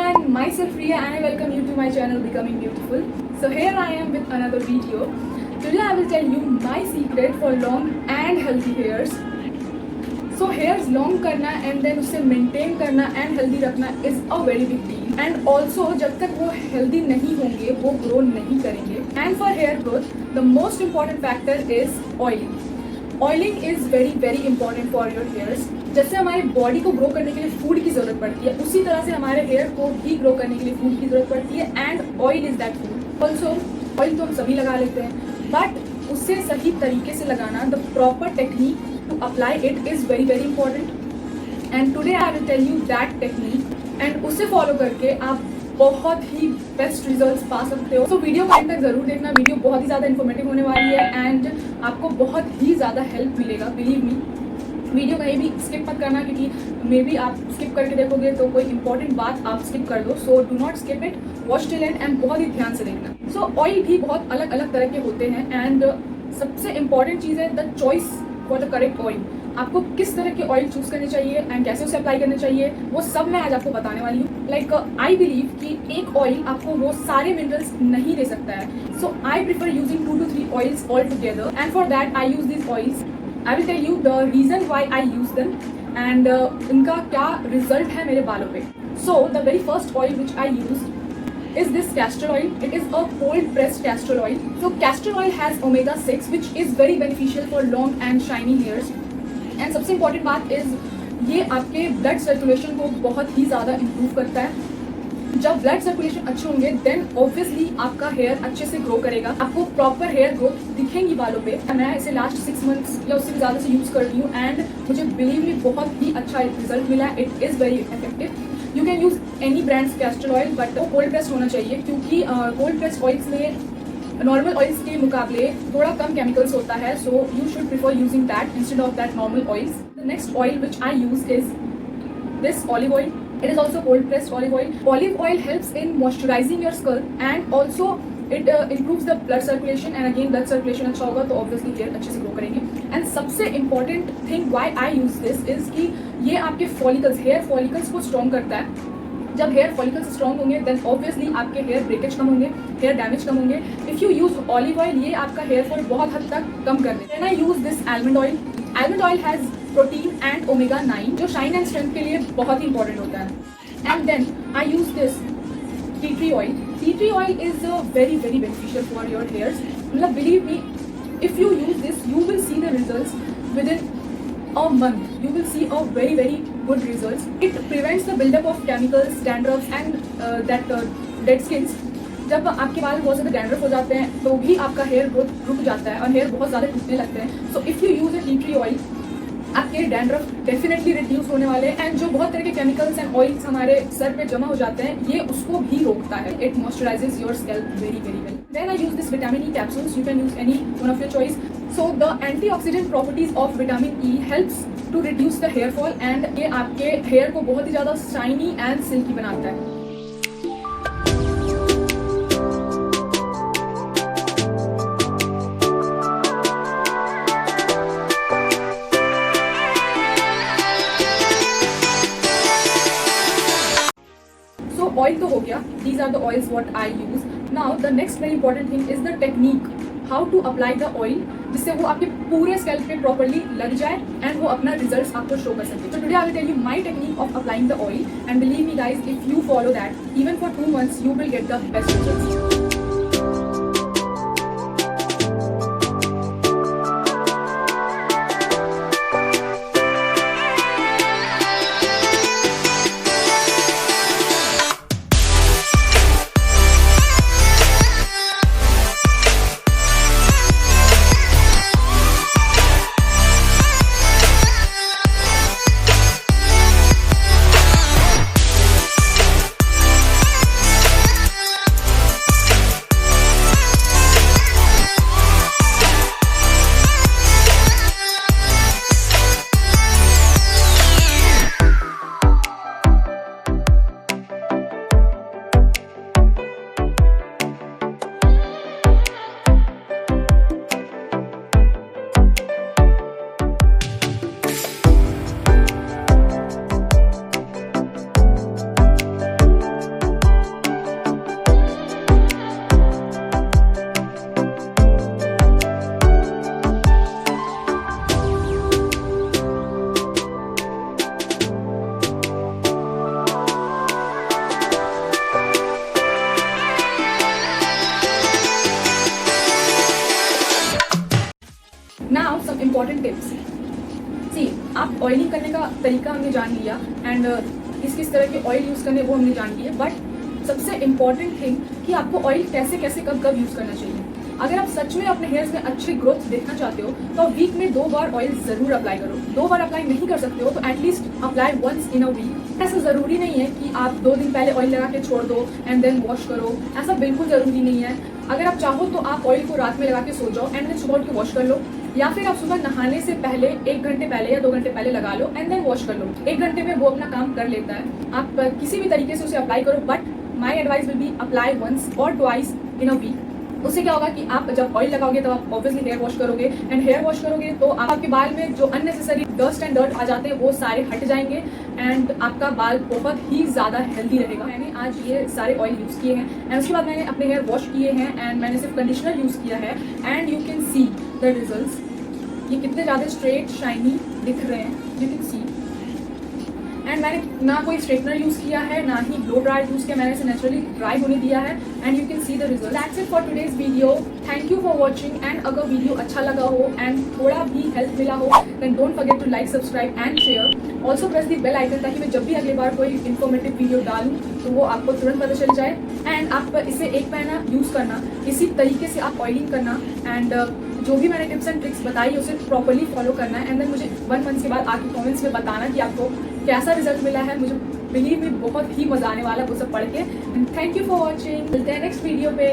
everyone, myself Riya and I welcome you to my channel Becoming Beautiful. So here I am with another video. Today I will tell you my secret for long and healthy hairs. So hairs long करना and then उसे maintain करना and healthy रखना is a very big deal. And also जब तक वो healthy नहीं होंगे वो grow नहीं करेंगे. And for hair growth, the most important factor is oiling. Oiling is very important for your hairs. जैसे हमारी बॉडी को ग्रो करने के लिए फूड की जरूरत पड़ती है, उसी तरह से हमारे हेयर को भी ग्रो करने के लिए फूड की जरूरत पड़ती है. And oil is that food. Also oil तो हम सभी लगा लेते हैं, बट उससे सही तरीके से लगाना, the proper technique to apply it is very important. And today I will tell you that technique and उसे फॉलो करके आप बहुत ही बेस्ट रिजल्ट्स पा सकते हो. तो वीडियो को एंड तक जरूर देखना. वीडियो बहुत ही ज़्यादा इन्फॉर्मेटिव होने वाली है एंड आपको बहुत ही ज़्यादा हेल्प मिलेगा. बिलीव मी, वीडियो कहीं भी स्किप मत करना, क्योंकि मे बी आप स्किप करके देखोगे तो कोई इंपॉर्टेंट बात आप स्किप कर दो. So do not skip it, watch till and बहुत ही ध्यान से देखना. सो ऑयल भी बहुत अलग अलग तरह के होते हैं एंड सबसे इंपॉर्टेंट चीज़ है the choice for the correct oil. आपको किस तरह के ऑयल चूज करने चाहिए एंड कैसे उसे अप्लाई करने चाहिए, वो सब मैं आज आपको बताने वाली हूँ. लाइक आई बिलीव कि एक ऑयल आपको वो सारे मिनरल्स नहीं दे सकता है. So I prefer using 2 to 3 oils all together and for that I use this oils. I will tell you the reason why I use them and उनका क्या result है मेरे बालों पे. So the very first oil which I use is this castor oil. It is a cold pressed castor oil. So castor oil has omega 6 which is very beneficial for long and shiny hairs. And सबसे important बात is ये आपके blood circulation को बहुत ही ज़्यादा improve करता है. जब ब्लड सर्कुलेशन अच्छे होंगे देन ऑब्वियसली आपका हेयर अच्छे से ग्रो करेगा, आपको प्रॉपर हेयर ग्रोथ दिखेंगी बालों पे. मैं इसे लास्ट 6 months या उससे भी ज़्यादा से यूज़ करती हूँ एंड मुझे बिलीव मी बहुत ही अच्छा रिजल्ट मिला. It is very effective. You can use any brands castor oil, but वो कोल्ड प्रेस्ड होना चाहिए, क्योंकि कोल्ड प्रेस्ड ऑयल्स में नॉर्मल ऑयल्स के मुकाबले थोड़ा कम केमिकल्स होता है. So you should prefer using that instead of that normal oils. The next oil which I use is this olive oil. It is also cold pressed olive oil. Olive oil helps in moisturizing your scalp and also it improves the blood circulation and again blood circulation अच्छा होगा तो obviously hair अच्छे से grow करेंगे. And सबसे important thing why I use this is कि ये आपके follicles, hair follicles को strong करता है. जब हेयर फॉलिकल्स स्ट्रॉन्ग होंगे देन ऑब्वियसली आपके हेयर ब्रेकेज कम होंगे, हेयर डैमेज कम होंगे. If you use olive oil ये आपका हेयर फॉल बहुत हद तक कम कर देते हैं. I use this almond oil. Almond oil has protein and omega 9 जो शाइन एंड स्ट्रेंथ के लिए बहुत ही इंपॉर्टेंट होता है. And then I use this tea tree oil. Tea tree oil is very beneficial for your hairs. मतलब believe me, if you use this you will see the results within a month. You will see a very good results. It prevents the buildup of chemicals, dandruff and that dead skins. जब आपके बाल बहुत ज़्यादा dandruff हो जाते हैं तो भी आपका हेयर ग्रोथ रुक जाता है और हेयर बहुत ज़्यादा टूटने लगते हैं. So if you use a T tree oil आपके डैंड्रफ डेफिनेटली रिड्यूस होने वाले हैं. एंड जो बहुत तरह के केमिकल्स एंड ऑयल्स हमारे सर पे जमा हो जाते हैं ये उसको भी रोकता है. It moisturises your scalp very well. Then I use this vitamin E capsules. You can use any one of your choice. So the antioxidant properties of vitamin E helps to reduce the hair fall and ये आपके hair को बहुत ही ज़्यादा shiny and silky बनाता है. So oil तो हो गया. These are the oils what I use. Now the next very important thing is the technique. How to apply the oil जिससे वो आपके पूरे स्कैल्प पे प्रॉपरली लग जाए एंड वो अपना रिजल्ट्स आपको शो कर सके. So today I will tell you my technique of applying the oil and believe me guys, if you follow that even for 2 months you will get the best results. 10 tips. सी, आप oiling करने का तरीका हमने जान लिया and किस किस तरह के ऑयल यूज़ करने वो हमने जान लिया, बट सबसे इम्पॉर्टेंट थिंग कि आपको ऑयल कैसे कैसे कब कब यूज़ करना चाहिए। अगर आप सच में अपने हेयर्स में अच्छी ग्रोथ देखना चाहते हो तो वीक में 2 बार ऑयल ज़रूर अप्लाई करो। 2 बार अप्लाई नहीं कर सकते हो तो at least apply once in a week. ऐसा ज़रूरी नहीं है कि आप 2 दिन पहले ऑयल लगा के छोड़ दो एंड देन वॉश करो, ऐसा बिल्कुल ज़रूरी नहीं है। अगर आप चाहो तो आप ऑयल को रात में लगा के सो जाओ एंड देन सुबह उठ के वॉश कर लो, या फिर आप सुबह नहाने से पहले 1 घंटे पहले या 2 घंटे पहले लगा लो एंड देन वॉश कर लो। 1 घंटे में वो अपना काम कर लेता है। आप किसी भी तरीके से उसे अप्लाई करो, but my advice will be apply once और ट्वाइस इन अ वीक। उससे क्या होगा कि आप जब ऑयल लगाओगे तब आप ऑब्वियसली हेयर वॉश करोगे एंड हेयर वॉश करोगे तो आपके बाल में जो अननेसेसरी डस्ट एंड डर्ट आ जाते हैं वो सारे हट जाएंगे एंड आपका बाल बहुत ही ज़्यादा हेल्दी रहेगा। मैंने आज ये सारे ऑयल यूज़ किए हैं एंड उसके बाद मैंने अपने हेयर वॉश किए हैं एंड मैंने सिर्फ कंडीशनर यूज़ किया है and you can see the results. ये कितने ज़्यादा स्ट्रेट शाइनी दिख रहे हैं, यू कैन सी। एंड मैंने ना कोई स्ट्रेटनर यूज़ किया है ना ही ब्लो ड्रायर यूज़ किया, मैंने इसे नेचुरली ड्राई होने दिया है and you can see the result. That's it for today's video. Thank you for watching and अगर वीडियो अच्छा लगा हो एंड थोड़ा भी हेल्प मिला हो then don't forget to like, subscribe and share. Also press the bell icon ताकि मैं जब भी अगली बार कोई इन्फॉर्मेटिव वीडियो डालूँ तो वो आपको तुरंत पता चल जाए। एंड आप इसे एक महीना यूज़ करना, इसी तरीके से आप ऑयलिंग करना एंड जो भी मैंने टिप्स एंड ट्रिक्स बताई उसे प्रॉपर्ली फॉलो करना है एंड देन मुझे 1 मंथ के बाद आके कमेंट्स में बताना कि आपको कैसा रिजल्ट मिला है। मुझे बिलीव में बहुत ही मज़ा आने वाला है वो सब पढ़ के। थैंक यू फॉर वॉचिंग, मिलते हैं नेक्स्ट वीडियो पे।